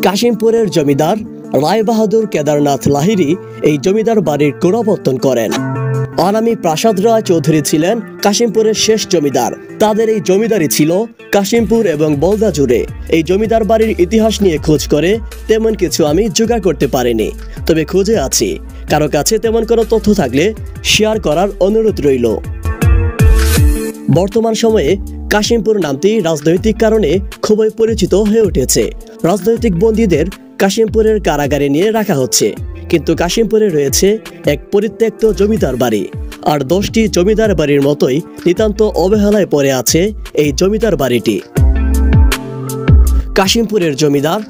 কাশিমপুরের জমিদার রায়বাহাদুর কেদারনাথ লাহিড়ী এই জমিদার বাড়ির গোড়াপত্তন করেন। আনামি প্রাসাদ রায় চৌধুরী ছিলেন কাশিমপুরের শেষ জমিদার। তাদের এই জমিদারি ছিল কাশিমপুর এবং বলদা জুড়ে। এই জমিদার বাড়ির ইতিহাস নিয়ে খোঁজ করে তেমন কিছু আমি জোগাড় করতে পারিনি, তবে খুঁজে আছি। কারো কাছে তেমন কোনো তথ্য থাকলে শেয়ার করার অনুরোধ রইল। বর্তমান সময়ে কাশিমপুর নামটি রাজনৈতিক কারণে খুবই পরিচিত হয়ে উঠেছে। রাজনৈতিক বন্দীদের কাশিমপুরের কারাগারে নিয়ে রাখা হচ্ছে, কিন্তু কাশিমপুরে রয়েছে এক পরিত্যক্ত জমিদার বাড়ি। আর 10টি জমিদার বাড়ির মতোই নিতান্ত অবহেলায় পড়ে আছে এই জমিদার বাড়িটি। কাশিমপুরের জমিদার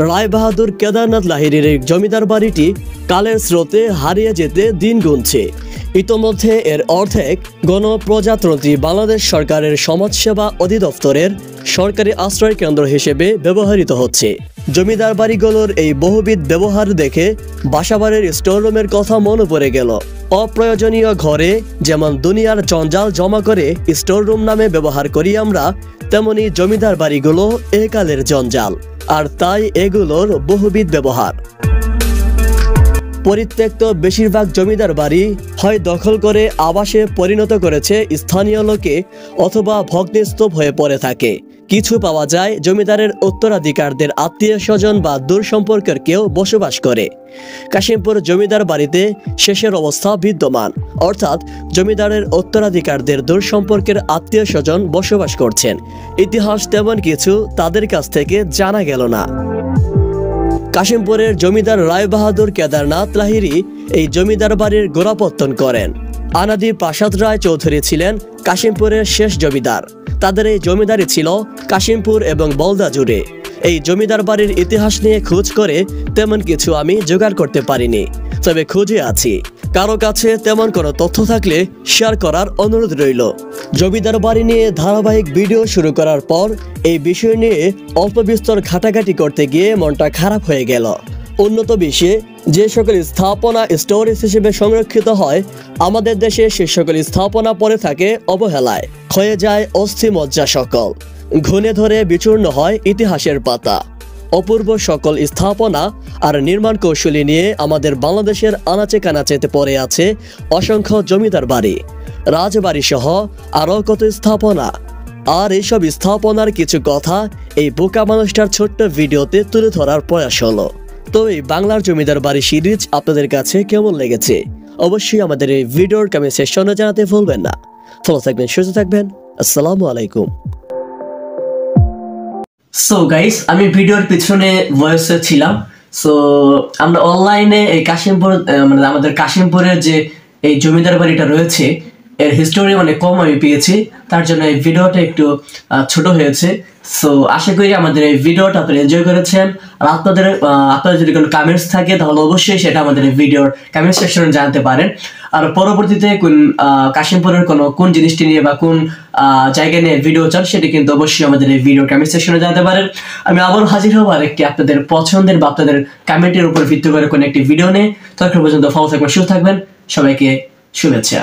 রায়বাহাদুর কেদারনাথ লাহিড়ীর এই জমিদার বাড়িটি কালের স্রোতে হারিয়ে যেতে দিন গুনছে। ইতোমধ্যে এর অর্ধেক গণপ্রজাতন্ত্রী বাংলাদেশ সরকারের সমাজসেবা অধিদপ্তরের সরকারি আশ্রয় কেন্দ্র হিসেবে ব্যবহৃত হচ্ছে। জমিদার বাড়িগুলোর এই বহুবিধ ব্যবহার দেখে বাসাবাড়ির স্টোররুমের কথা মনে পড়ে গেল। অপ্রয়োজনীয় ঘরে যেমন দুনিয়ার জঞ্জাল জমা করে স্টোররুম নামে ব্যবহার করি আমরা, তেমনি জমিদার বাড়িগুলো একালের জঞ্জাল, আর তাই এগুলোর বহুবিধ ব্যবহার। পরিত্যক্ত বেশিরভাগ জমিদার বাড়ি হয় দখল করে আবাসে পরিণত করেছে স্থানীয় লোকে, অথবা ভগ্নস্তূপ হয়ে পড়ে থাকে। কিছু পাওয়া যায় জমিদারের উত্তরাধিকারদের আত্মীয় স্বজন বা দূর সম্পর্কের কেউ বসবাস করে। কাশিমপুর জমিদার বাড়িতে শেষের অবস্থা বিদ্যমান, অর্থাৎ জমিদারের উত্তরাধিকারদের দূর সম্পর্কের আত্মীয় স্বজন বসবাস করছেন। ইতিহাস তেমন কিছু তাদের কাছ থেকে জানা গেল না। কাশিমপুরের জমিদার রায়বাহাদুর কেদারনাথ লাহিড়ী এই জমিদার বাড়ির গোড়াপত্তন করেন। আনাদি প্রাসাদ রায় চৌধুরী ছিলেন কাশিমপুরের শেষ জমিদার। তাদের এই জমিদারি ছিল কাশিমপুর এবং বলদা জুড়ে। এই জমিদার বাড়ির ইতিহাস নিয়ে খোঁজ করে তেমন কিছু আমি জোগাড় করতে পারিনি, তবে খুঁজে আছি। কারো কাছে তেমন কোনো তথ্য থাকলে শেয়ার করার অনুরোধ রইল। জমিদার বাড়ি নিয়ে ধারাবাহিক ভিডিও শুরু করার পর এই বিষয় নিয়ে অল্প বিস্তর ঘাটাঘাটি করতে গিয়ে মনটা খারাপ হয়ে গেল। উন্নত বিশ্বে যে সকল স্থাপনা স্টোরেজ হিসেবে সংরক্ষিত হয়, আমাদের দেশে সে সকল স্থাপনা পড়ে থাকে অবহেলায়। ক্ষয়ে যায় অস্থি মজ্জা সকল, ঘুণে ধরে বিচূর্ণ হয় ইতিহাসের পাতা। অপূর্ব সকল স্থাপনা আর নির্মাণ কৌশলী নিয়ে আমাদের বাংলাদেশের আনাচে কানাচেতে পড়ে আছে অসংখ্য জমিদার বাড়ি, রাজবাড়ি সহ আরও কত স্থাপনা। আর এইসব স্থাপনার কিছু কথা এই বোকা মানুষটার ছোট্ট ভিডিওতে তুলে ধরার প্রয়াস হলো। তো এই বাংলার জমিদার বাড়ি সিরিজ আপনাদের কাছে কেমন লেগেছে অবশ্যই আমাদের এই ভিডিওর কমেন্ট সেকশনে জানাতে ভুলবেন না। ভালো থাকবেন, সুস্থ থাকবেন। আসসালামু আলাইকুম। সো গাইস, আমি ভিডিওর পিছনে ভয়েসে ছিলাম। সো আমরা অনলাইনে এই কাশিমপুর মানে আমাদের কাশিমপুরের যে এই জমিদার বাড়িটা রয়েছে এর হিস্টোরি অনেক কম আমি পেয়েছি, তার জন্য এই ভিডিওটা একটু ছোট হয়েছে। সো আশা করি আমাদের এই ভিডিওটা আপনারা এনজয় করেছেন। আর আপনাদের যদি কোনো কমেন্টস থাকে তাহলে অবশ্যই সেটা আমাদের এই ভিডিওর কমেন্ট সেকশনে জানাতে পারেন। আর পরবর্তীতে কাশিমপুরের কোন জিনিসটি নিয়ে বা কোন জায়গা নিয়ে ভিডিও চান সেটি কিন্তু অবশ্যই আমাদের এই ভিডিওর কমেন্ট সেকশনে জানাতে পারেন। আমি আবার হাজির হব আর একটি আপনাদের পছন্দের বা আপনাদের কমেন্টের উপর ভিত্তি করে কোনো একটি ভিডিও নিয়ে। ততক্ষণ পর্যন্ত ভালো থাকবেন, সুস্থ থাকবেন। সবাইকে শুভেচ্ছা।